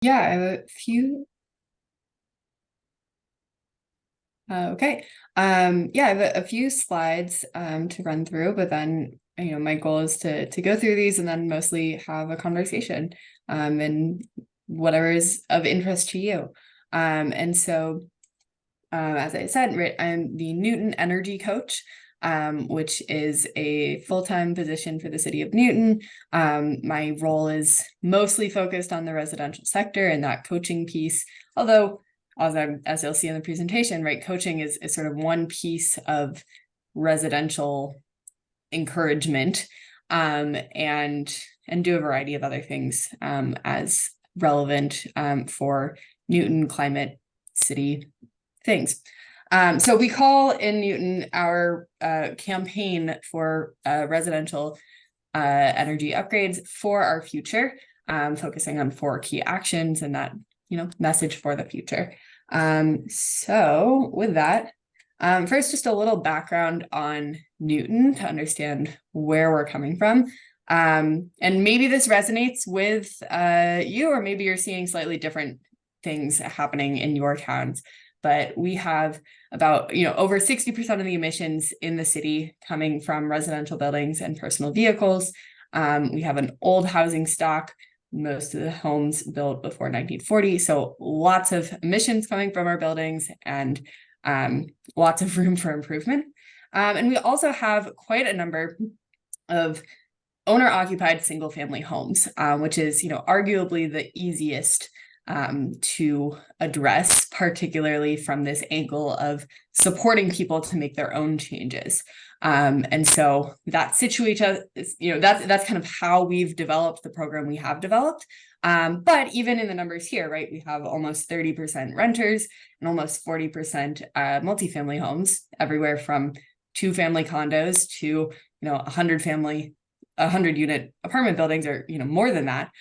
Yeah, I have a few. Okay. Yeah, I have a few slides to run through, but then my goal is to go through these and then mostly have a conversation and whatever is of interest to you. As I said, right, I'm the Newton Energy Coach, which is a full-time position for the city of Newton. My role is mostly focused on the residential sector and that coaching piece, although as you'll see in the presentation, right, coaching is sort of one piece of residential encouragement, and do a variety of other things as relevant for Newton climate city things. So we call in Newton our campaign for residential energy upgrades for our future, focusing on 4 key actions and that message for the future. So with that, first, just a little background on Newton to understand where we're coming from. And maybe this resonates with you, or maybe you're seeing slightly different things happening in your towns. But we have about, over 60% of the emissions in the city coming from residential buildings and personal vehicles. We have an old housing stock, most of the homes built before 1940. So lots of emissions coming from our buildings and lots of room for improvement. And we also have quite a number of owner-occupied single-family homes, which is, arguably the easiest to address, particularly from this angle of supporting people to make their own changes. And so that situates us, that's kind of how we've developed the program we have developed. But even in the numbers here, right, we have almost 30% renters and almost 40% multifamily homes, everywhere from 2-family condos to 100 unit apartment buildings, or more than that.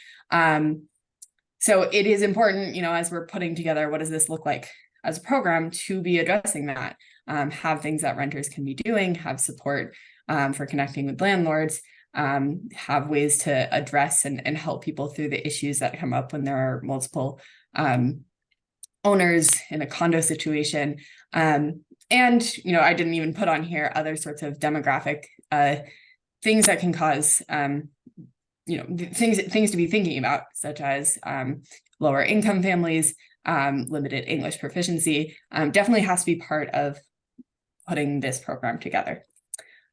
So it is important, as we're putting together what does this look like as a program, to be addressing that, have things that renters can be doing, have support for connecting with landlords, have ways to address and help people through the issues that come up when there are multiple owners in a condo situation. And, I didn't even put on here other sorts of demographic things that can cause things to be thinking about, such as lower income families, limited English proficiency, definitely has to be part of putting this program together.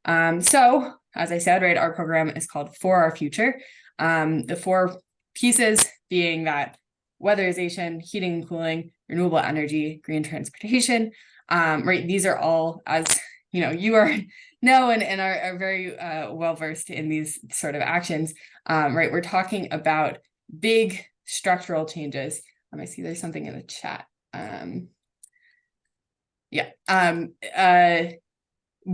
So as I said, right, our program is called For Our Future. The 4 pieces being that weatherization, heating and cooling, renewable energy, green transportation, right? These are all, as you know and are very well versed in these sort of actions, right? We're talking about big structural changes. I see there's something in the chat.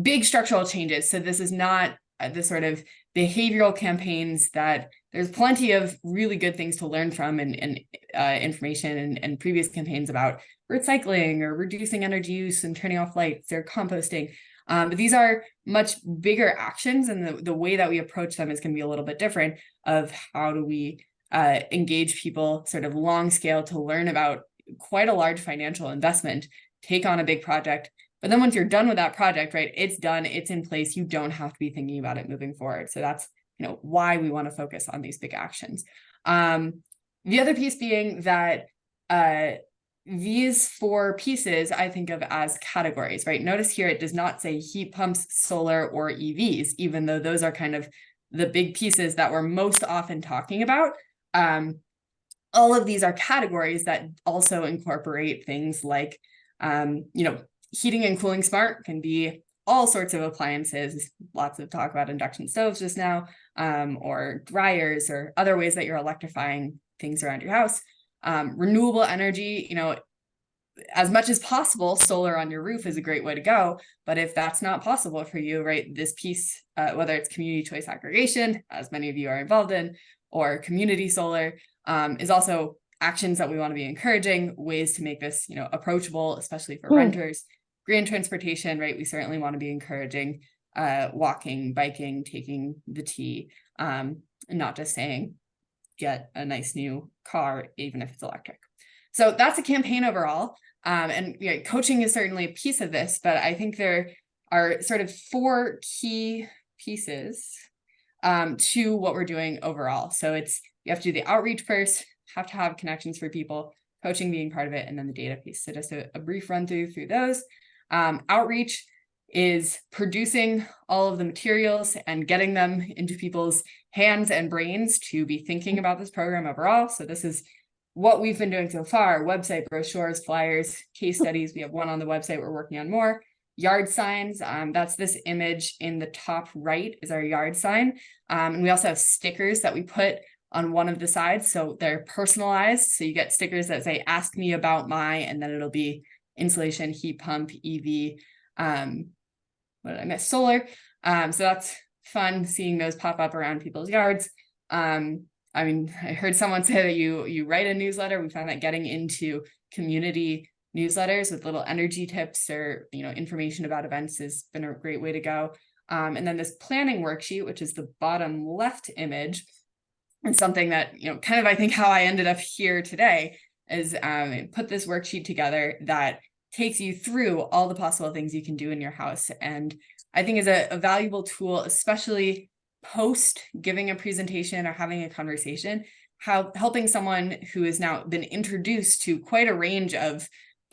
Big structural changes. So this is not the sort of behavioral campaigns that there's plenty of really good things to learn from and information and previous campaigns about recycling or reducing energy use and turning off lights or composting. But these are much bigger actions, and the way that we approach them is going to be a little bit different, of how do we engage people sort of long scale to learn about quite a large financial investment, take on a big project. But then once you're done with that project, right, it's done, it's in place, you don't have to be thinking about it moving forward. So that's, why we want to focus on these big actions. The other piece being that these 4 pieces I think of as categories, right? Notice here it does not say heat pumps, solar, or EVs, even though those are kind of the big pieces that we're most often talking about. All of these are categories that also incorporate things like, heating and cooling smart can be all sorts of appliances, lots of talk about induction stoves just now, or dryers or other ways that you're electrifying things around your house. Renewable energy, as much as possible, solar on your roof is a great way to go. But if that's not possible for you, right, this piece, whether it's community choice aggregation, as many of you are involved in, or community solar, is also actions that we want to be encouraging, ways to make this, approachable, especially for renters. Green transportation, right? We certainly want to be encouraging walking, biking, taking the T, not just saying get a nice new car, even if it's electric. So that's a campaign overall. And coaching is certainly a piece of this, but I think there are sort of 4 key pieces to what we're doing overall. So you have to do the outreach first, have to have connections for people, coaching being part of it, and then the data piece. So just a brief run through those. Outreach is producing all of the materials and getting them into people's hands and brains to be thinking about this program overall. So this is what we've been doing so far: website, brochures, flyers, case studies. We have one on the website, we're working on more. Yard signs, that's this image in the top right is our yard sign. And we also have stickers that we put on one of the sides, so they're personalized. So you get stickers that say, ask me about my, and then it'll be insulation, heat pump, EV, what did I miss? Solar. So that's fun seeing those pop up around people's yards. I mean, I heard someone say that you write a newsletter. We found that getting into community newsletters with little energy tips or information about events has been a great way to go. And then this planning worksheet, which is the bottom left image, and something that kind of I think how I ended up here today is put this worksheet together that takes you through all the possible things you can do in your house, and I think is a valuable tool, especially post giving a presentation or having a conversation, helping someone who has now been introduced to quite a range of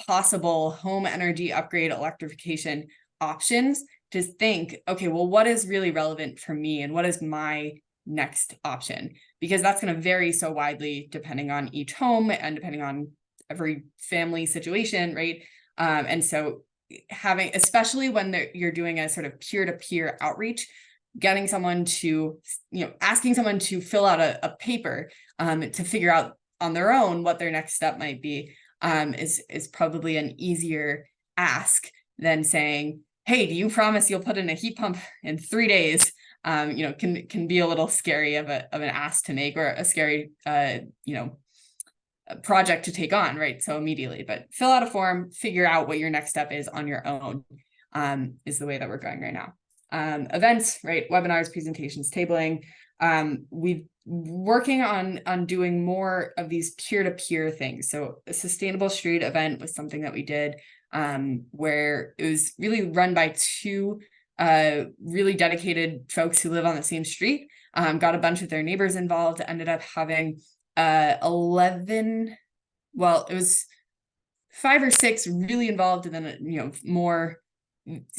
possible home energy upgrade electrification options to think, okay, well, what is really relevant for me and what is my next option? Because that's going to vary so widely depending on each home and depending on every family situation, right? And so having, especially when you're doing a sort of peer-to-peer outreach, getting someone to, asking someone to fill out a paper to figure out on their own what their next step might be is probably an easier ask than saying, hey, do you promise you'll put in a heat pump in 3 days? Can be a little scary of an ask to make, or a scary, a project to take on, right? So immediately, but fill out a form, figure out what your next step is on your own, is the way that we're going right now. Events, right? Webinars, presentations, tabling. We've working on doing more of these peer-to-peer things. So a sustainable street event was something that we did, where it was really run by 2 really dedicated folks who live on the same street, got a bunch of their neighbors involved, ended up having 11, well, it was 5 or 6 really involved, and then more,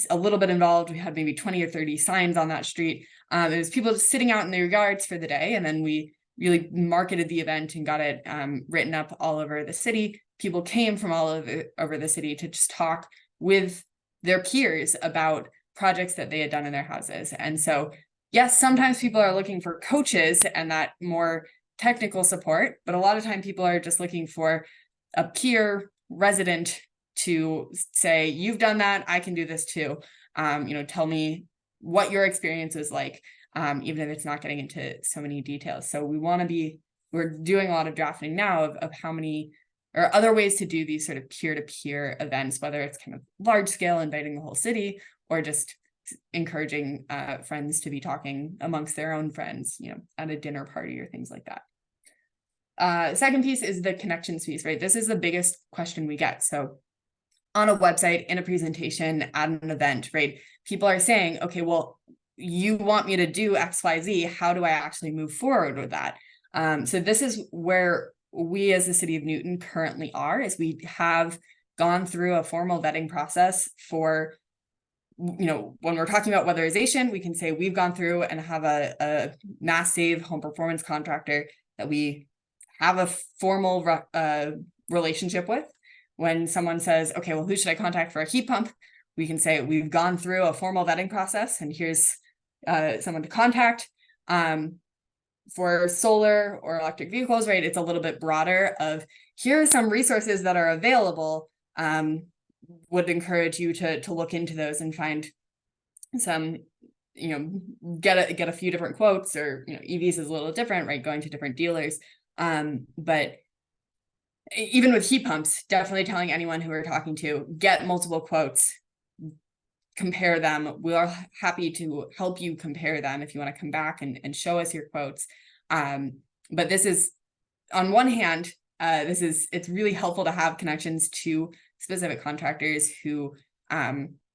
a little bit involved. We had maybe 20 or 30 signs on that street. It was people just sitting out in their yards for the day, and then we really marketed the event and got it written up all over the city. People came from all over the city to just talk with their peers about projects that they had done in their houses. And so, yes, sometimes people are looking for coaches and that more technical support, but a lot of time people are just looking for a peer resident to say, you've done that, I can do this too. Tell me what your experience is like, even if it's not getting into so many details. So we're doing a lot of drafting now of how many or other ways to do these sort of peer-to-peer events, whether it's kind of large scale, inviting the whole city, or just encouraging friends to be talking amongst their own friends, at a dinner party or things like that. Second piece is the connections piece, right? This is the biggest question we get. So on a website, in a presentation, at an event, right? People are saying, okay, well, you want me to do X, Y, Z. How do I actually move forward with that? So this is where we as the city of Newton currently are, is we have gone through a formal vetting process for, when we're talking about weatherization, we can say we've gone through and have a mass save home performance contractor that we have a formal relationship with. When someone says, okay, well, who should I contact for a heat pump? We can say we've gone through a formal vetting process and here's someone to contact. For solar or electric vehicles, right, it's a little bit broader of here are some resources that are available. Would encourage you to look into those and find some, get a few different quotes, or EVs is a little different, right, going to different dealers. But even with heat pumps, definitely telling anyone who we're talking to, get multiple quotes, compare them. We are happy to help you compare them if you want to come back and show us your quotes. But this is, on one hand, it's really helpful to have connections to specific contractors who,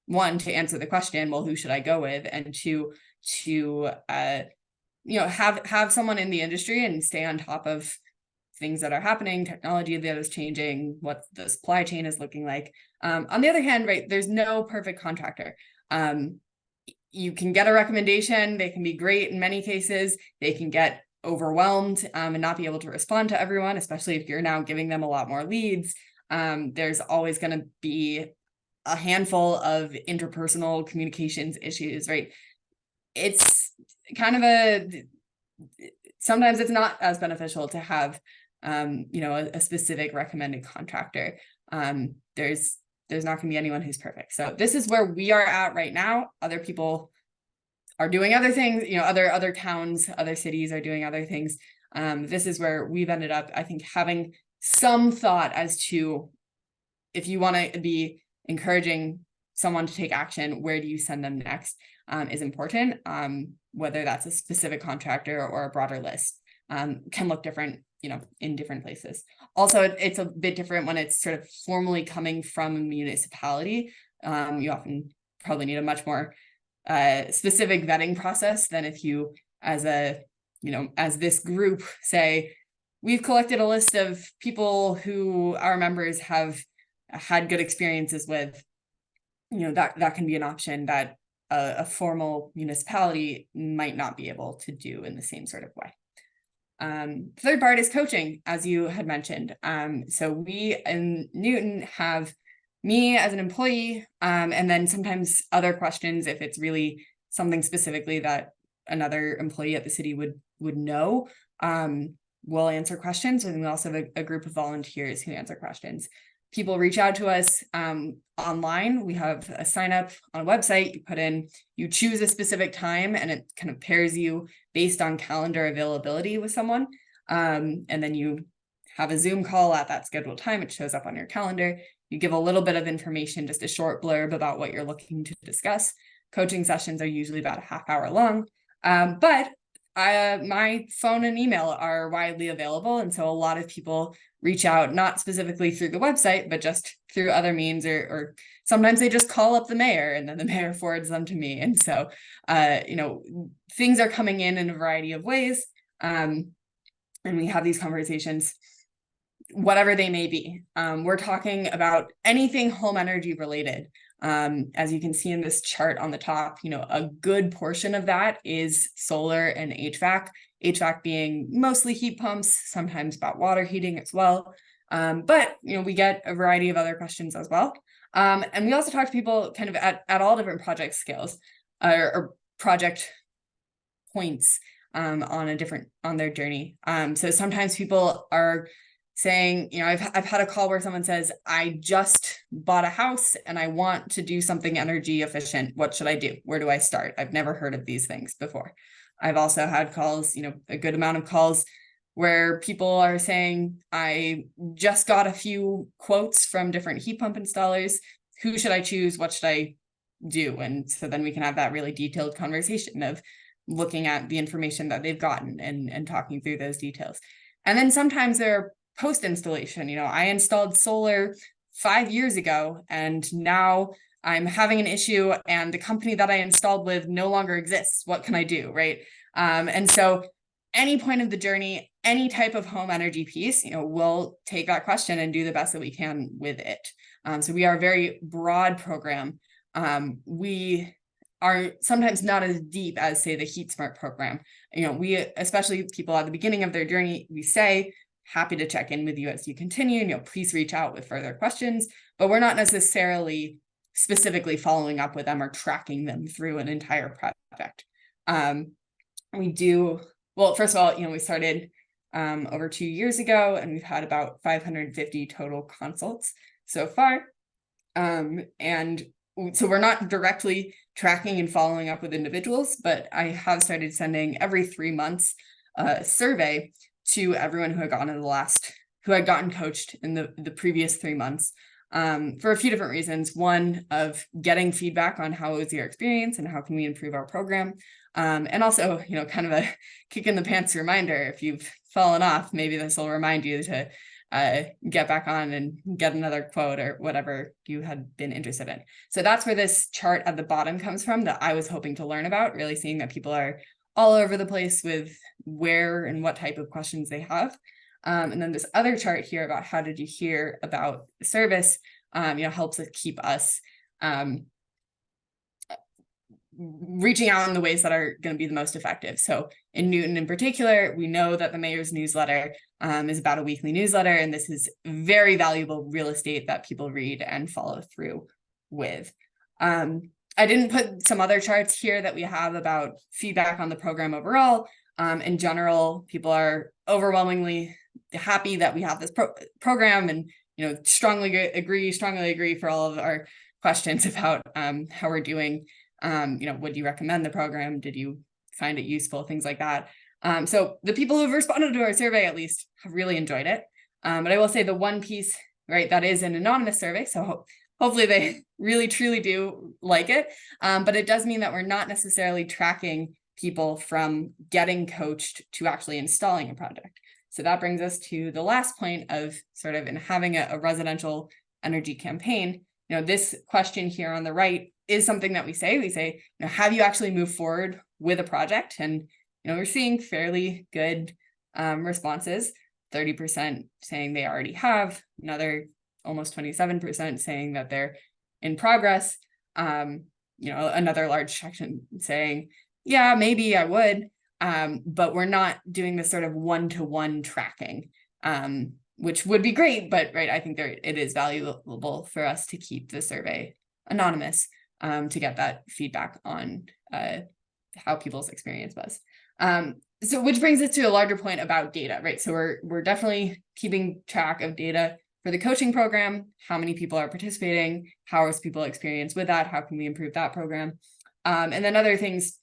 one, to answer the question, well, who should I go with? And two, to have someone in the industry and stay on top of things that are happening, technology that is changing, what the supply chain is looking like. On the other hand, right, there's no perfect contractor. You can get a recommendation, they can be great in many cases, they can get overwhelmed and not be able to respond to everyone, especially if you're now giving them a lot more leads. There's always going to be a handful of interpersonal communications issues, right? It's kind of sometimes it's not as beneficial to have a specific recommended contractor. There's not going to be anyone who's perfect. So this is where we are at right now. Other people are doing other things, other towns, other cities are doing other things. This is where we've ended up, I think, having some thought as to, if you want to be encouraging someone to take action, where do you send them next, is important. Whether that's a specific contractor or a broader list, can look different, in different places. Also, it's a bit different when it's sort of formally coming from a municipality. You often probably need a much more specific vetting process than if you, as this group, say, we've collected a list of people who our members have had good experiences with. That can be an option that a formal municipality might not be able to do in the same sort of way. Third part is coaching, as you had mentioned. So we in Newton have me as an employee, and then sometimes other questions, if it's really something specifically that another employee at the city would know, we'll answer questions. And we also have a group of volunteers who answer questions. People reach out to us online. We have a sign up on a website. You choose a specific time, and it kind of pairs you based on calendar availability with someone. And then you have a Zoom call at that scheduled time. It shows up on your calendar. You give a little bit of information, just a short blurb about what you're looking to discuss. Coaching sessions are usually about a half hour long, but my phone and email are widely available. And so a lot of people reach out, not specifically through the website, but just through other means, or sometimes they just call up the mayor and then the mayor forwards them to me. And so, things are coming in a variety of ways. And we have these conversations, whatever they may be. We're talking about anything home energy related. As you can see in this chart on the top, a good portion of that is solar and HVAC. HVAC being mostly heat pumps, sometimes about water heating as well. But we get a variety of other questions as well. And we also talk to people kind of at all different project scales or project points on their journey. So sometimes people are saying, I've had a call where someone says, I just bought a house and I want to do something energy efficient. What should I do? Where do I start? I've never heard of these things before. I've also had calls, a good amount of calls where people are saying, I just got a few quotes from different heat pump installers. Who should I choose? What should I do? And so then we can have that really detailed conversation of looking at the information that they've gotten and talking through those details. And then sometimes there are post-installation, I installed solar 5 years ago and now I'm having an issue and the company that I installed with no longer exists. What can I do, right? And so any point of the journey, any type of home energy piece, we'll take that question and do the best that we can with it. So we are a very broad program. We are sometimes not as deep as, say, the Heat Smart program. We, especially people at the beginning of their journey, we say, happy to check in with you as you continue, please reach out with further questions, but we're not necessarily specifically following up with them or tracking them through an entire project. Well, first of all, we started over 2 years ago, and we've had about 550 total consults so far. And so we're not directly tracking and following up with individuals, but I have started sending every 3 months a survey to everyone who had gotten coached in the previous 3 months, for a few different reasons. One, of getting feedback on how was your experience and how can we improve our program. And also, kind of a kick in the pants reminder, if you've fallen off, maybe this will remind you to get back on and get another quote or whatever you had been interested in. So that's where this chart at the bottom comes from that I was hoping to learn about, really seeing that people are all over the place with where and what type of questions they have. And then this other chart here about how did you hear about the service, helps us keep us reaching out in the ways that are going to be the most effective. So in Newton in particular, we know that the mayor's newsletter is about a weekly newsletter, and this is very valuable real estate that people read and follow through with. I didn't put some other charts here that we have about feedback on the program overall. In general, people are overwhelmingly happy that we have this program, and strongly agree for all of our questions about how we're doing. Would you recommend the program? Did you find it useful? Things like that. So the people who've responded to our survey at least have really enjoyed it. But I will say the one piece, right, that is an anonymous survey. So hopefully they really, truly do like it. But it does mean that we're not necessarily tracking people from getting coached to actually installing a project. So that brings us to the last point of sort of in having a residential energy campaign. This question here on the right is something that we say, have you actually moved forward with a project? And, we're seeing fairly good responses, 30% saying they already have, another almost 27% saying that they're in progress. Another large section saying, yeah, maybe I would, but we're not doing this sort of one-to-one tracking, which would be great, but right, I think it is valuable for us to keep the survey anonymous to get that feedback on how people's experience was. So which brings us to a larger point about data, right? So we're definitely keeping track of data for the coaching program, how many people are participating, how is people experience with that, how can we improve that program? And then other things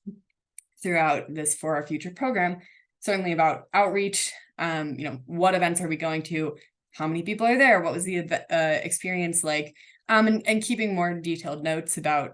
throughout this For Our Future program, certainly about outreach, what events are we going to, how many people are there, what was the experience like, and keeping more detailed notes about,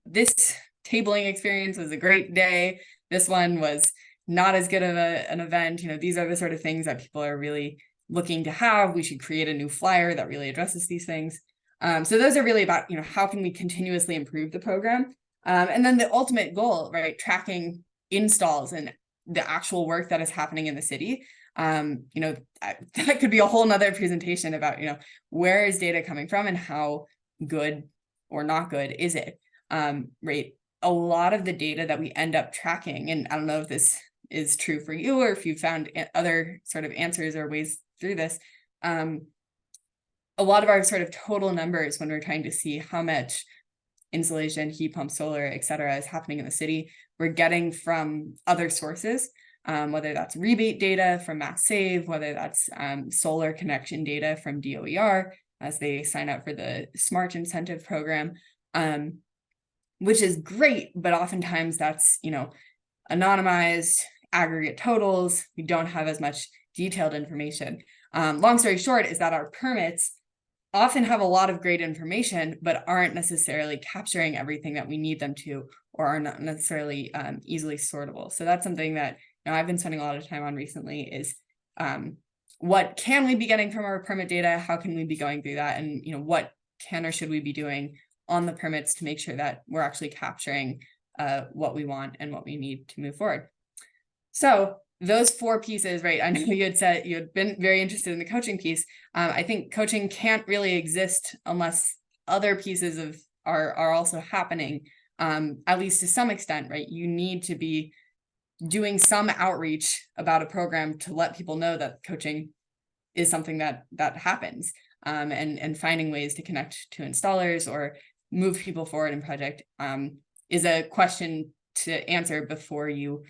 this tabling experience was a great day, this one was not as good of an event, these are the sort of things that people are really looking to have. We should create a new flyer that really addresses these things. So those are really about, how can we continuously improve the program? And then the ultimate goal, right, tracking installs and the actual work that is happening in the city. That could be a whole nother presentation about, where is data coming from and how good or not good is it? Right. A lot of the data that we end up tracking, and I don't know if this is true for you or if you found other sort of answers or ways through this. A lot of our sort of total numbers when we're trying to see how much insulation, heat pump, solar, et cetera, is happening in the city, we're getting from other sources, whether that's rebate data from Mass Save, whether that's solar connection data from DOER as they sign up for the SMART incentive program, which is great, but oftentimes that's, anonymized aggregate totals. We don't have as much detailed information. Long story short is that our permits often have a lot of great information, but aren't necessarily capturing everything that we need them to, or are not necessarily easily sortable. So that's something that I've been spending a lot of time on recently is what can we be getting from our permit data? How can we be going through that? And what can or should we be doing on the permits to make sure that we're actually capturing what we want and what we need to move forward. So those four pieces, right? I know you had said you had been very interested in the coaching piece. I think coaching can't really exist unless other pieces are also happening, at least to some extent, right? You need to be doing some outreach about a program to let people know that coaching is something that happens, and finding ways to connect to installers or move people forward in project is a question to answer before you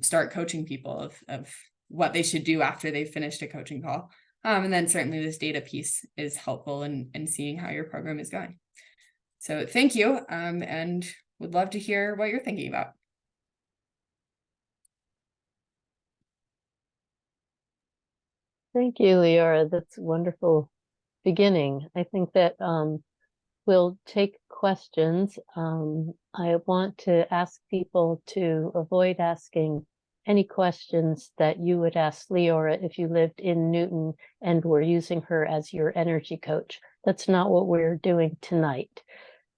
start coaching people of what they should do after they've finished a coaching call. And then certainly this data piece is helpful in seeing how your program is going. So thank you, and would love to hear what you're thinking about. Thank you, Liora. That's a wonderful beginning. I think that we'll take questions. I want to ask people to avoid asking any questions that you would ask Liora if you lived in Newton and were using her as your energy coach. That's not what we're doing tonight.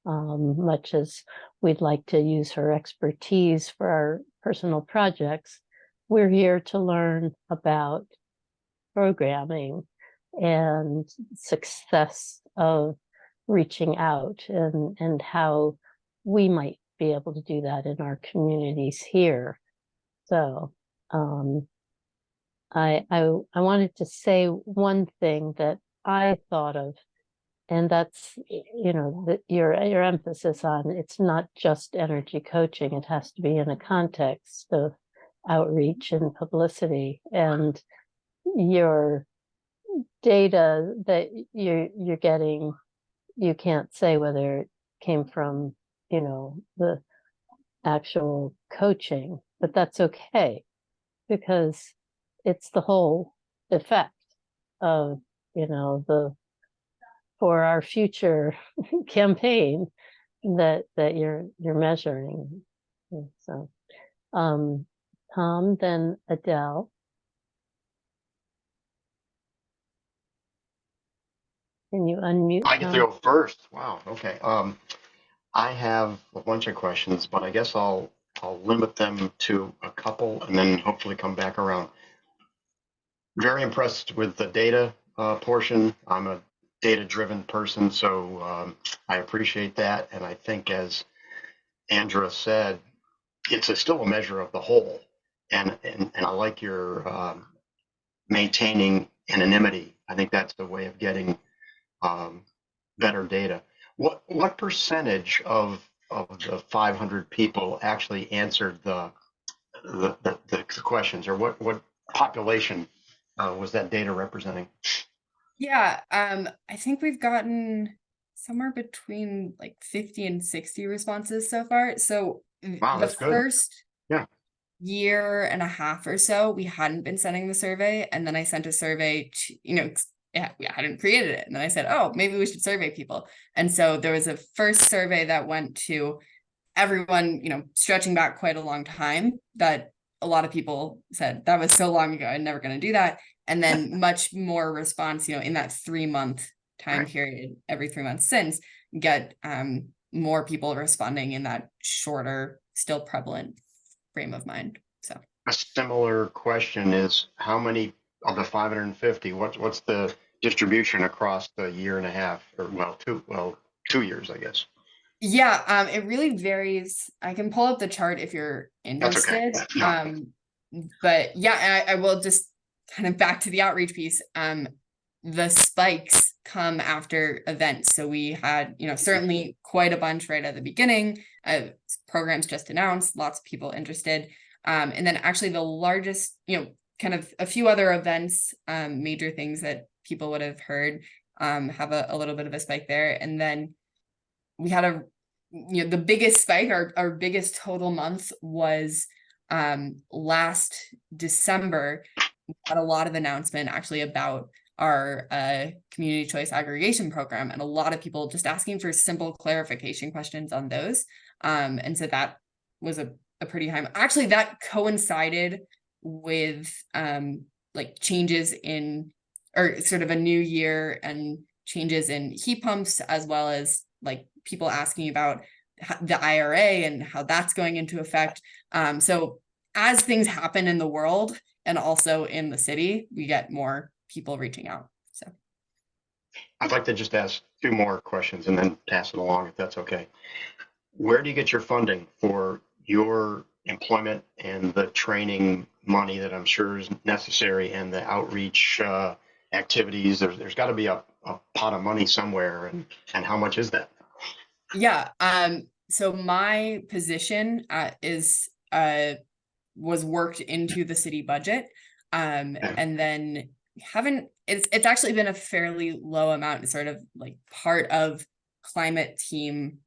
Much as we'd like to use her expertise for our personal projects, we're here to learn about programming and success of reaching out and how we might be able to do that in our communities here. So I wanted to say one thing that I thought of, and that's, you know, that your emphasis on it's not just energy coaching, it has to be in a context of outreach and publicity, and your data that you're getting, you can't say whether it came from, you know, the actual coaching, but that's okay, because it's the whole effect of, you know, the for our future campaign that you're measuring. So Tom, then Adele. Can you unmute? I get to go first. Wow. Okay. I have a bunch of questions, but I guess I'll limit them to a couple and then hopefully come back around. Very impressed with the data portion. I'm a data-driven person, so I appreciate that. And I think, as Andrea said, it's still a measure of the whole. And I like your maintaining anonymity. I think that's the way of getting better data. What percentage of the 500 people actually answered the questions, or what population was that data representing? Yeah, I think we've gotten somewhere between like 50 and 60 responses so far. So Wow, the that's good. first Yeah. year and a half or so, we hadn't been sending the survey. And then I sent a survey to, yeah, we hadn't created it. And then I said, oh, maybe we should survey people. And so there was a first survey that went to everyone, stretching back quite a long time, that a lot of people said that was so long ago, I'm never going to do that. And then much more response, in that 3-month time period, every 3 months since, get more people responding in that shorter, still prevalent frame of mind. So A similar question is, how many of the 550, what's the distribution across the year and a half, or 2 years, I guess? Yeah, it really varies. I can pull up the chart if you're That's okay. interested. No. But yeah, I will just kind of back to the outreach piece. The spikes come after events. So we had, certainly quite a bunch right at the beginning. Programs just announced, lots of people interested. And then actually the largest, kind of a few other events, major things that people would have heard, have a little bit of a spike there. And then we had the biggest spike, our biggest total month was last December. We had a lot of announcement actually about our community choice aggregation program, and a lot of people just asking for simple clarification questions on those. And so that was a pretty high. Actually, that coincided with like changes in, or sort of a new year and changes in heat pumps, as well as like people asking about the IRA and how that's going into effect. So as things happen in the world and also in the city, we get more people reaching out. So I'd like to just ask 2 more questions and then pass it along, if that's okay. Where do you get your funding for your employment and the training money that I'm sure is necessary, and the outreach activities? There's got to be a pot of money somewhere, and how much is that? Yeah. So my position was worked into the city budget. And then it's actually been a fairly low amount, sort of like part of climate team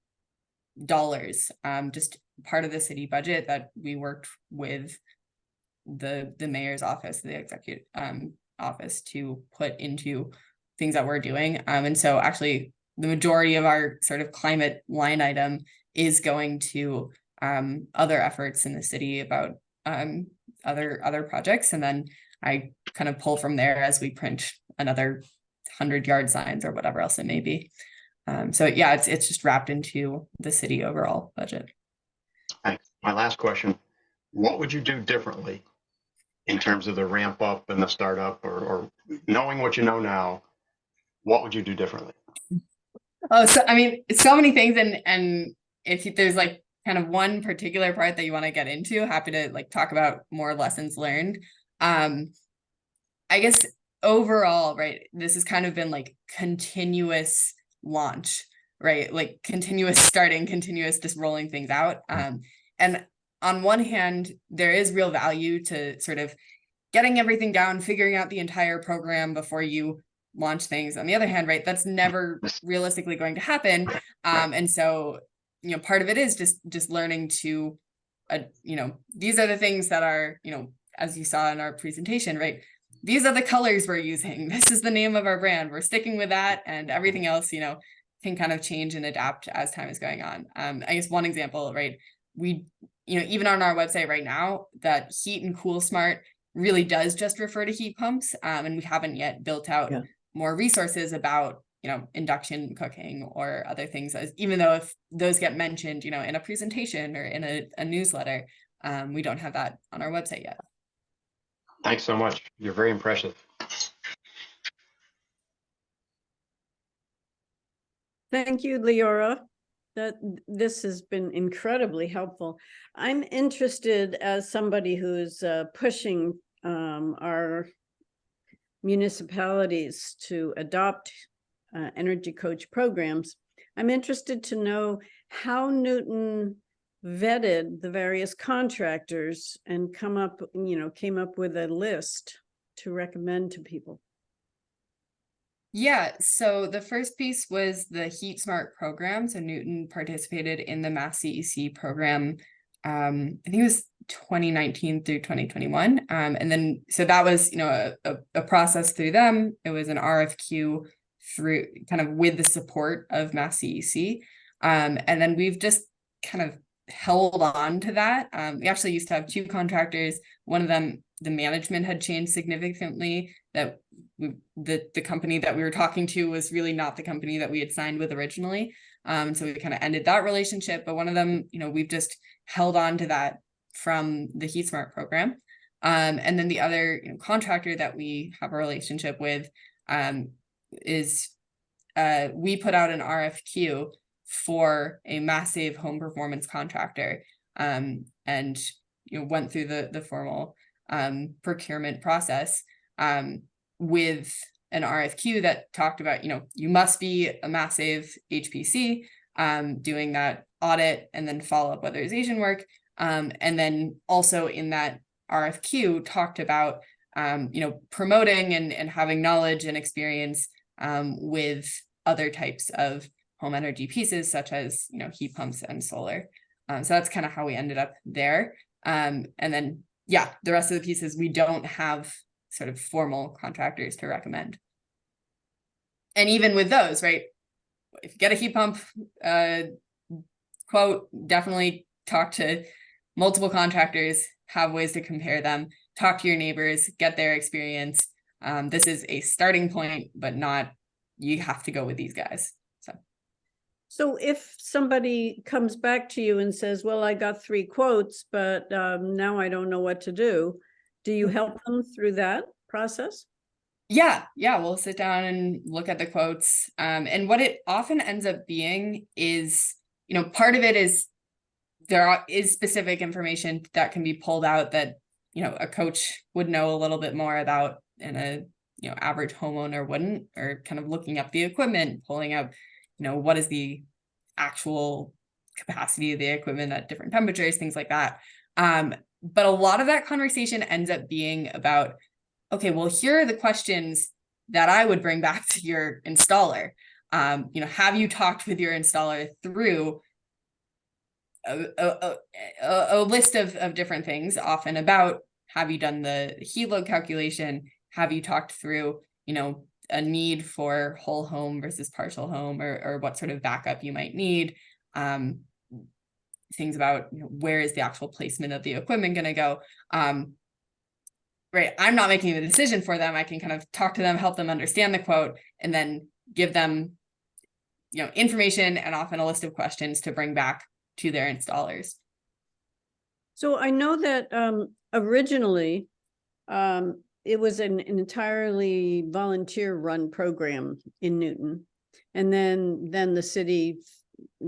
dollars, just part of the city budget that we worked with the mayor's office, the executive office, to put into things that we're doing. And so actually the majority of our sort of climate line item is going to other efforts in the city about other projects. And then I kind of pull from there as we print another 100-yard signs or whatever else it may be. So yeah, it's just wrapped into the city overall budget. My last question, what would you do differently in terms of the ramp up and the startup, or knowing what you know now, what would you do differently? Oh, so I mean, so many things, and if there's like kind of one particular part that you want to get into, happy to like talk about more lessons learned. I guess overall, right, this has kind of been like continuous launch, right? Like continuous starting, continuous just rolling things out. And on one hand, there is real value to sort of getting everything down, figuring out the entire program before you launch things. On the other hand, right, that's never realistically going to happen. And so, you know, part of it is just learning to, you know, these are the things that are, you know, as you saw in our presentation, right? These are the colors we're using. This is the name of our brand. We're sticking with that, and everything else, you know, can kind of change and adapt as time is going on. I guess one example, right? We, you know, even on our website right now, that Heat and Cool Smart really does just refer to heat pumps, and we haven't yet built out more resources about, you know, induction cooking or other things, even though if those get mentioned, you know, in a presentation or in a newsletter, we don't have that on our website yet. Thanks so much. You're very impressive. Thank you, Liora. This has been incredibly helpful. I'm interested, as somebody who's pushing our municipalities to adopt energy coach programs. I'm interested to know how Newton vetted the various contractors and came up with a list to recommend to people. Yeah, so the first piece was the Heat Smart program. So Newton participated in the Mass CEC program. I think it was 2019 through 2021. And then, so that was, you know, a process through them. It was an RFQ through kind of with the support of Mass CEC. And then we've just kind of held on to that. We actually used to have 2 contractors. One of them, the management had changed significantly, that the company that we were talking to was really not the company that we had signed with originally. So we kind of ended that relationship, but one of them, you know, we've just held on to that from the Heat Smart program. And then the other, you know, contractor that we have a relationship with is we put out an RFQ for a massive home performance contractor, and, you know, went through the formal procurement process with an RFQ that talked about, you know, you must be a massive HPC, doing that audit and then follow-up weatherization work. And then also in that RFQ talked about, you know, promoting and having knowledge and experience with other types of home energy pieces, such as, you know, heat pumps and solar. So that's kind of how we ended up there. And then, yeah, the rest of the pieces, we don't have sort of formal contractors to recommend. And even with those, right, if you get a heat pump quote, definitely talk to multiple contractors, have ways to compare them, talk to your neighbors, get their experience. This is a starting point, but not, you have to go with these guys. So if somebody comes back to you and says, well, I got 3 quotes, but now I don't know what to do you help them through that process? Yeah, we'll sit down and look at the quotes. And what it often ends up being is, you know, part of it is there is specific information that can be pulled out that, you know, a coach would know a little bit more about, and a, you know, average homeowner wouldn't, or kind of looking up the equipment, pulling out, you know, what is the actual capacity of the equipment at different temperatures, things like that. But a lot of that conversation ends up being about, okay, well, here are the questions that I would bring back to your installer. You know, have you talked with your installer through a list of different things, often about, have you done the heat load calculation? Have you talked through, you know, a need for whole home versus partial home, or what sort of backup you might need. Things about, you know, where is the actual placement of the equipment going to go. Right. I'm not making the decision for them. I can kind of talk to them, help them understand the quote, and then give them, you know, information and often a list of questions to bring back to their installers. So I know that originally it was an entirely volunteer-run program in Newton, and then the city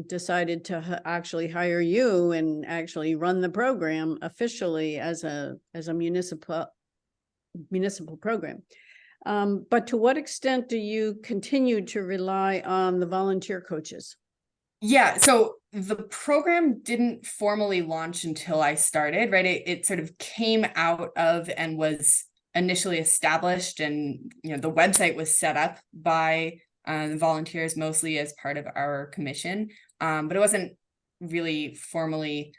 decided to actually hire you and actually run the program officially as a municipal program. But to what extent do you continue to rely on the volunteer coaches? Yeah, so the program didn't formally launch until I started, right? It sort of came out of and was initially established, and, you know, the website was set up by volunteers mostly as part of our commission, but it wasn't really formally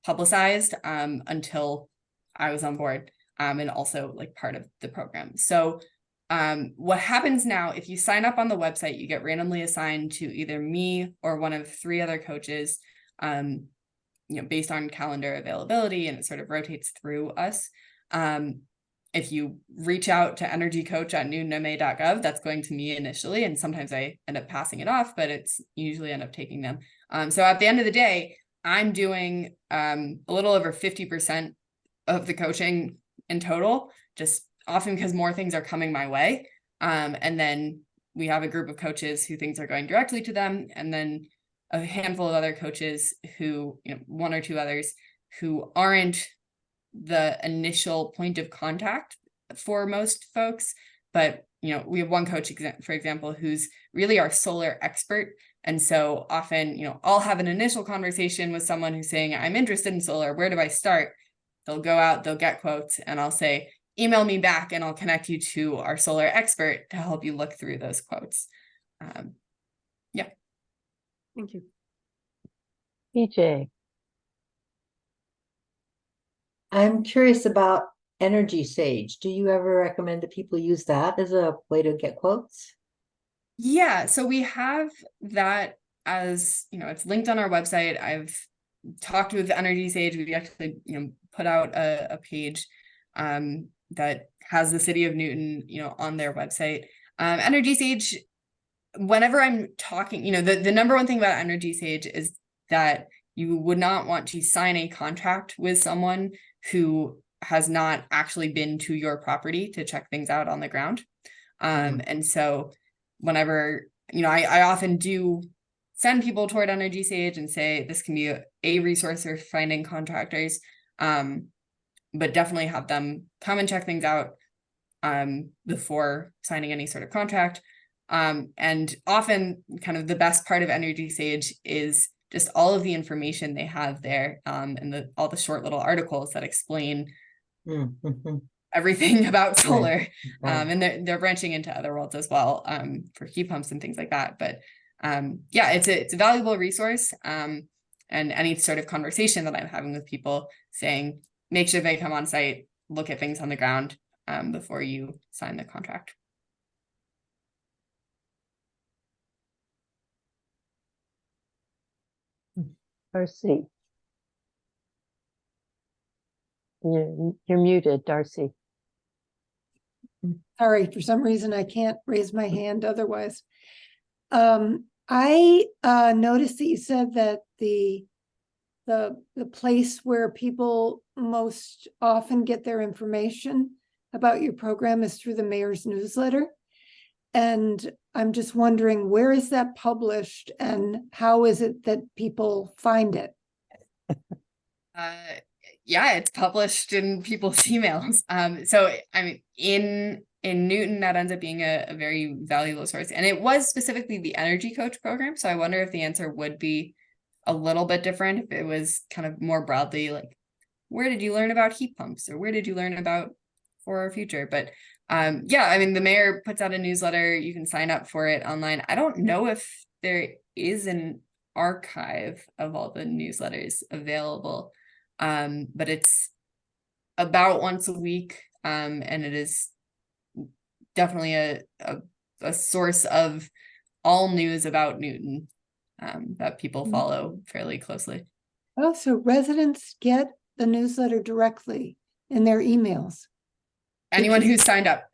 publicized until I was on board, and also like part of the program. So what happens now, if you sign up on the website, you get randomly assigned to either me or one of 3 other coaches, you know, based on calendar availability, and it sort of rotates through us. If you reach out to energycoach@newtonma.gov, that's going to me initially, and sometimes I end up passing it off, but it's usually end up taking them. So at the end of the day, I'm doing a little over 50% of the coaching in total, just often because more things are coming my way. And then we have a group of coaches who things are going directly to them, and then a handful of other coaches who, you know, 1 or 2 others who aren't the initial point of contact for most folks. But, you know, we have one coach, for example, who's really our solar expert. And so often, you know, I'll have an initial conversation with someone who's saying, I'm interested in solar, where do I start? They'll go out, they'll get quotes, and I'll say, email me back and I'll connect you to our solar expert to help you look through those quotes. Yeah. Thank you. PJ. I'm curious about Energy Sage. Do you ever recommend that people use that as a way to get quotes? Yeah, so we have that, as you know, it's linked on our website. I've talked with Energy Sage. We actually, you know, put out a page that has the city of Newton, you know, on their website. Energy Sage, whenever I'm talking, you know, the number one thing about Energy Sage is that you would not want to sign a contract with someone who has not actually been to your property to check things out on the ground. And so whenever, you know, I often do send people toward Energy Sage and say this can be a resource for finding contractors, but definitely have them come and check things out before signing any sort of contract. And often kind of the best part of Energy Sage is just all of the information they have there, and all the short little articles that explain everything about solar. Right. And they're branching into other worlds as well, for heat pumps and things like that. But yeah, it's a valuable resource. And any sort of conversation that I'm having with people, saying, make sure they come on site, look at things on the ground before you sign the contract. Darcy. You're muted, Darcy. Sorry, for some reason I can't raise my hand otherwise. I noticed that you said that the place where people most often get their information about your program is through the mayor's newsletter. And I'm just wondering, where is that published and how is it that people find it? Yeah, it's published in people's emails. So I mean, in Newton, that ends up being a very valuable source. And it was specifically the Energy Coach program. So I wonder if the answer would be a little bit different if it was kind of more broadly like, where did you learn about heat pumps, or where did you learn about For Our Future? But yeah, I mean, the mayor puts out a newsletter. You can sign up for it online. I don't know if there is an archive of all the newsletters available, but it's about once a week, and it is definitely a a source of all news about Newton that people Mhm. follow fairly closely. Oh, so residents get the newsletter directly in their emails. Anyone is- who's signed up.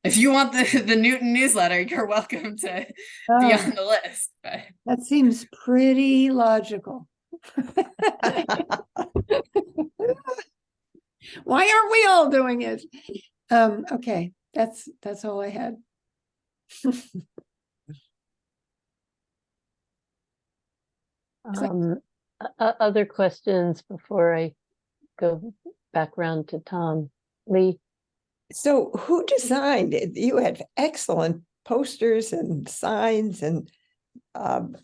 If you want the Newton newsletter, you're welcome to be Oh, on the list. But that seems pretty logical. Why aren't we all doing it? Okay, that's all I had. Other questions before I go back round to Tom? Lee? So who designed it? You had excellent posters and signs and um,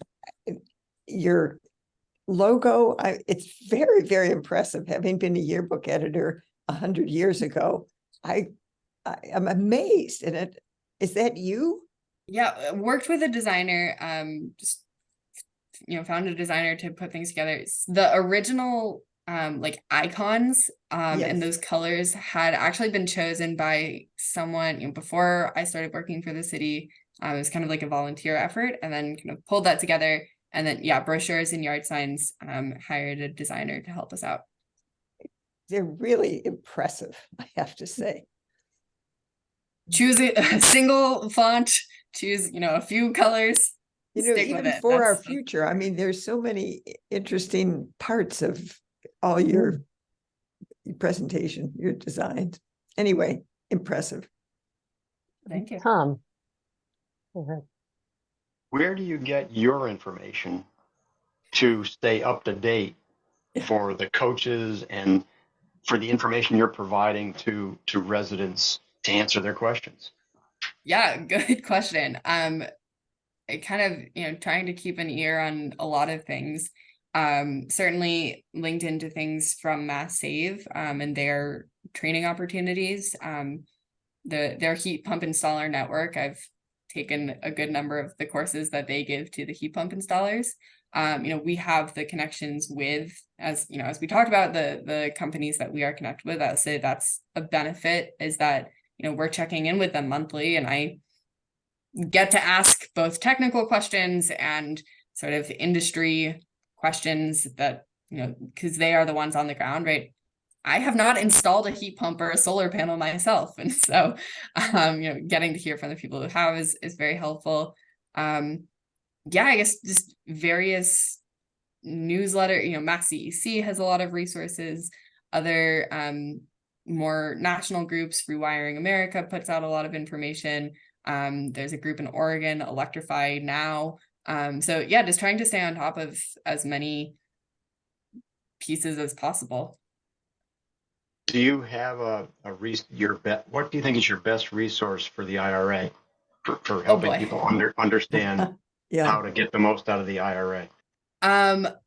your logo. It's very, very impressive. Having been a yearbook editor 100 years ago, I am amazed. And it is that you? yeah, worked with a designer, just found a designer to put things together. The original like icons and Yes. those colors had actually been chosen by someone before I started working for the city. It was kind of like a volunteer effort, and then kind of pulled that together, and then brochures and yard signs, hired a designer to help us out. They're really impressive, I have to say. Choose a single font, choose a few colors, stick Even with it. for our That's future, I mean, there's so many interesting parts of all your presentation, your designs. Anyway, impressive. Thank you. Tom? Go ahead. Where do you get your information to stay up to date for the coaches and for the information you're providing to residents to answer their questions? Yeah, good question. I kind of, trying to keep an ear on a lot of things. Certainly linked into things from Mass Save and their training opportunities. Their heat pump installer network. I've taken a good number of the courses that they give to the heat pump installers. We have the connections with, as we talked about, the companies that we are connected with. I'll say that's a benefit, is that we're checking in with them monthly, and I get to ask both technical questions and sort of industry questions that, because they are the ones on the ground, right? I have not installed a heat pump or a solar panel myself. And so, getting to hear from the people who have is very helpful. I guess just various newsletter, Mass CEC has a lot of resources. Other more national groups, Rewiring America puts out a lot of information. There's a group in Oregon, Electrify Now. So just trying to stay on top of as many pieces as possible. Do you have what do you think is your best resource for the IRA for helping people understand Yeah. how to get the most out of the IRA? So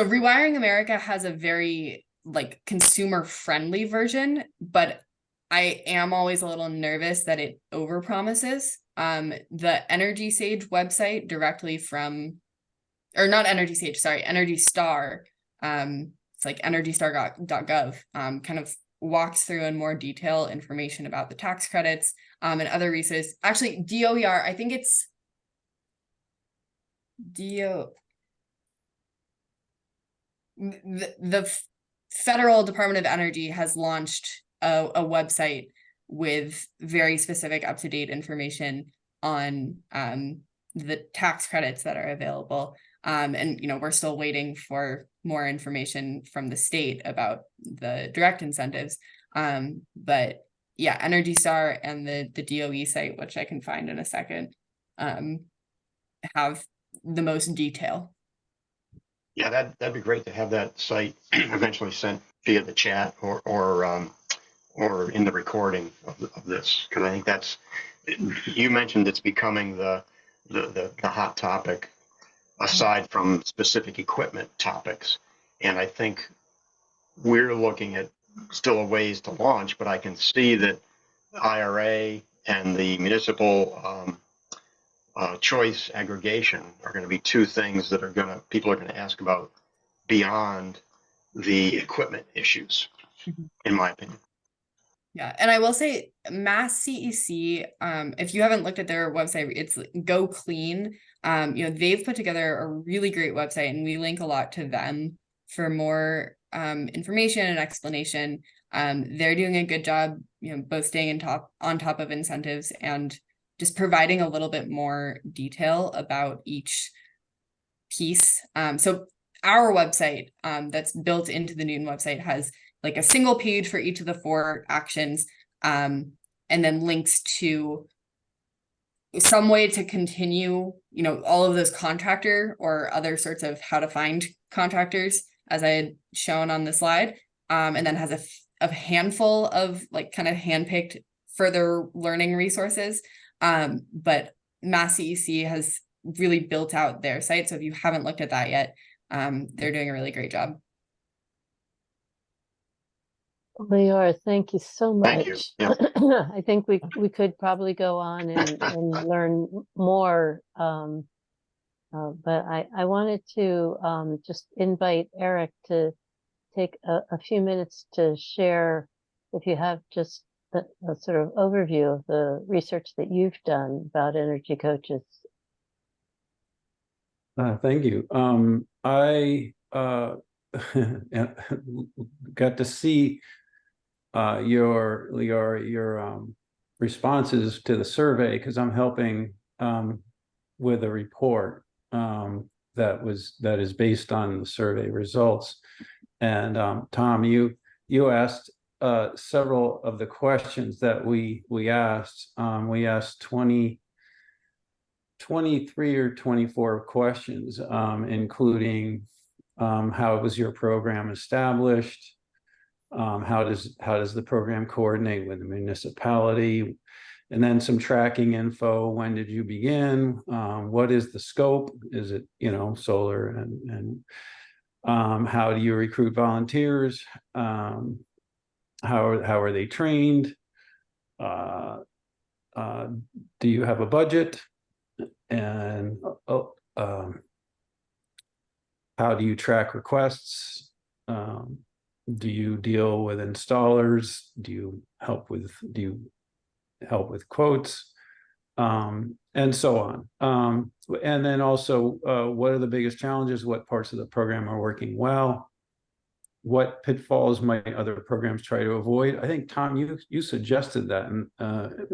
Rewiring America has a very consumer friendly version, but I am always a little nervous that it overpromises. The Energy Sage website directly from, or not Energy Sage, sorry, Energy Star. It's like energystar.gov, kind of walks through in more detail information about the tax credits and other resources. Actually, DOER, I think it's the Federal Department of Energy has launched a website with very specific up-to-date information on the tax credits that are available. And we're still waiting for more information from the state about the direct incentives. But Energy Star and the DOE site, which I can find in a second, have the most detail. Yeah, that'd be great to have that site eventually sent via the chat or in the recording of this, because I think you mentioned it's becoming the hot topic aside from specific equipment topics, and I think we're looking at still a ways to launch, but I can see that IRA and the municipal choice aggregation are going to be two things that people are going to ask about beyond the equipment issues, in my opinion. Yeah, and I will say Mass CEC, if you haven't looked at their website, it's Go Clean. They've put together a really great website, and we link a lot to them for more information and explanation. They're doing a good job, both staying on top of incentives and just providing a little bit more detail about each piece. So our website, that's built into the Newton website, has like a single page for each of the 4 actions, and then links to some way to continue, all of those contractor or other sorts of how to find contractors, as I had shown on the slide, and then has a handful of like kind of handpicked further learning resources. But Mass CEC has really built out their site, so if you haven't looked at that yet, they're doing a really great job. Liora, thank you so Thank you. much. Yeah. I think we could probably go on and learn more. But I wanted to just invite Eric to take a few minutes to share, if you have just a sort of overview of the research that you've done about energy coaches. Thank you. I got to see your responses to the survey, because I'm helping with a report that is based on the survey results. And Tom, you asked several of the questions that we asked. We asked 23 or 24 questions, including how was your program established? How does the program coordinate with the municipality? And then some tracking info. When did you begin? What is the scope? Is it, solar? And how do you recruit volunteers? How are they trained? Do you have a budget? And how do you track requests? Do you deal with installers? Do you help with quotes? And so on. And then also, what are the biggest challenges? What parts of the program are working well? What pitfalls might other programs try to avoid? I think, Tom, you suggested that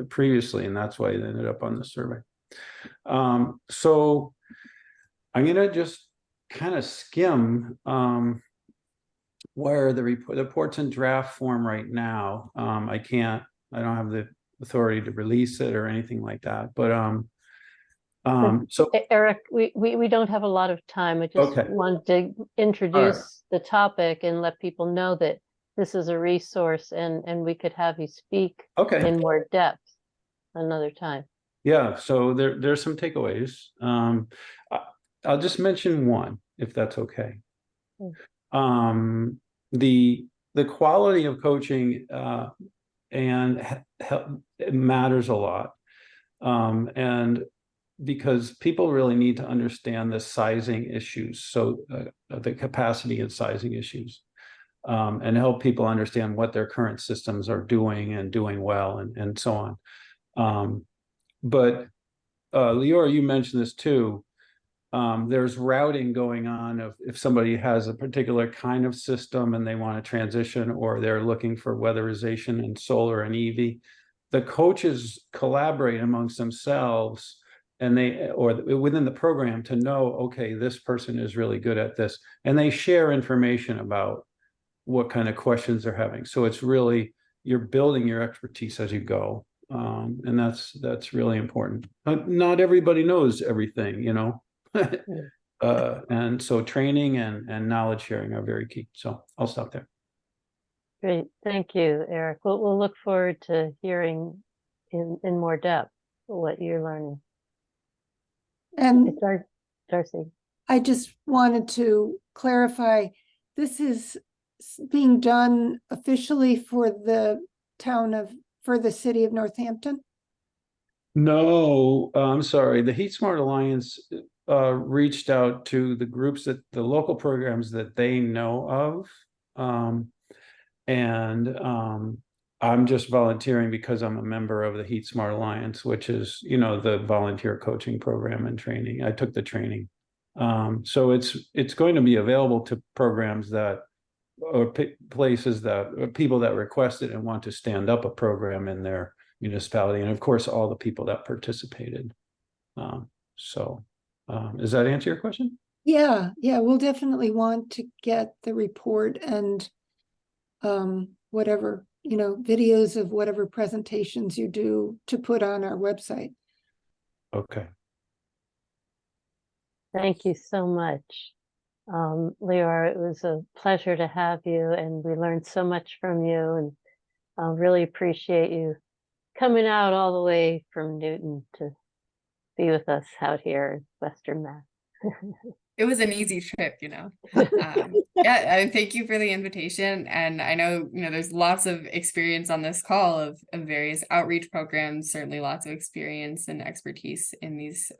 previously, and that's why it ended up on the survey. So I'm going to just kind of skim where the report's in draft form right now. I don't have the authority to release it or anything like that, but so Eric, we don't have a lot of time. I just want to introduce the topic and let people know that this is a resource, and we could have you speak in more depth another time. Yeah, so there's some takeaways. I'll just mention one, if that's okay. The quality of coaching and it matters a lot, and because people really need to understand the sizing issues, so the capacity and sizing issues, and help people understand what their current systems are doing and doing well, and so on. But Liora, you mentioned this too. There's routing going on if somebody has a particular kind of system and they want to transition, or they're looking for weatherization in solar and EV. The coaches collaborate amongst themselves, and or within the program, to know, okay, this person is really good at this, and they share information about what kind of questions they're having. So it's really, you're building your expertise as you go. And that's really important. Not everybody knows everything, and so training and knowledge sharing are very key. So I'll stop there. Great, thank you, Eric. We'll look forward to hearing in more depth what you're learning. And Darcy, I just wanted to clarify, this is being done officially for the city of Northampton? No, I'm sorry. The Heat Smart Alliance reached out to the groups, the local programs that they know of. And I'm just volunteering because I'm a member of the Heat Smart Alliance, which is, you know, the volunteer coaching program and training. I took the training. So it's going to be available to programs that, or places that, people that request it and want to stand up a program in their municipality, and of course, all the people that participated. Does that answer your question? Yeah, we'll definitely want to get the report and whatever, videos of whatever presentations you do to put on our website. Okay. Thank you so much. Liora, it was a pleasure to have you, and we learned so much from you, and I really appreciate you coming out all the way from Newton to be with us out here in Western Mass. It was an easy trip, Yeah, thank you for the invitation. And I know, there's lots of experience on this call of various outreach programs, certainly lots of experience and expertise in these,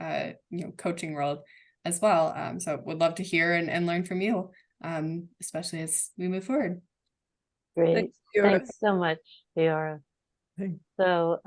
coaching world as well. So would love to hear and learn from you, especially as we move forward. Great. Thanks, Liora. Thanks so much, Liora. Thank- So